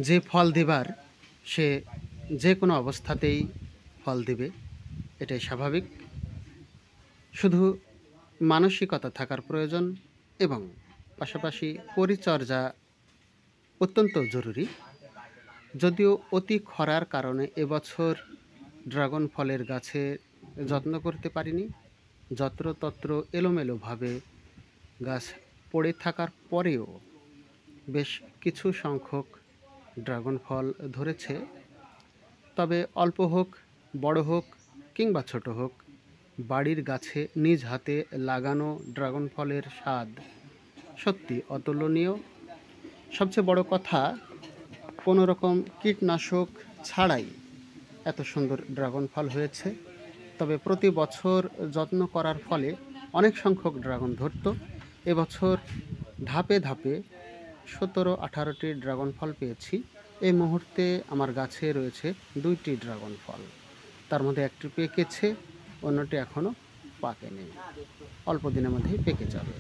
যে ফল দিবার সে যে কোনো অবস্থাতেই ফল দিবে, এটাই স্বাভাবিক। শুধু মানসিকতা থাকার প্রয়োজন এবং পাশাপাশি পরিচর্যা অত্যন্ত জরুরি। যদিও অতি খরার কারণে এবছর ড্রাগন ফলের গাছে যত্ন করতে পারিনি। যত্রতত্র এলোমেলোভাবে গাছ পড়ে থাকার পরেও বেশ কিছু সংখ্যক ড্রাগন ফল ধরেছে। তবে অল্প হোক, বড় হোক কিংবা ছোট হোক, বাড়ির গাছে নিজ হাতে লাগানো ড্রাগন ফলের স্বাদ সত্যি অতুলনীয়। সবচেয়ে বড় কথা, কোনো রকম কীটনাশক ছাড়াই এত সুন্দর ড্রাগন ফল হয়েছে। তবে প্রতি বছর যত্ন করার ফলে অনেক সংখ্যক ড্রাগন ধরতো। এবছর ধাপে ধাপে 17-18টি ড্রাগন ফল পেয়েছি। এই মুহূর্তে আমার গাছে রয়েছে 2টি ড্রাগন ফল। তার মধ্যে একটি পেকেছে, অন্যটি এখনও পাকেনি। অল্প দিনের মধ্যেই পেকে যাবে।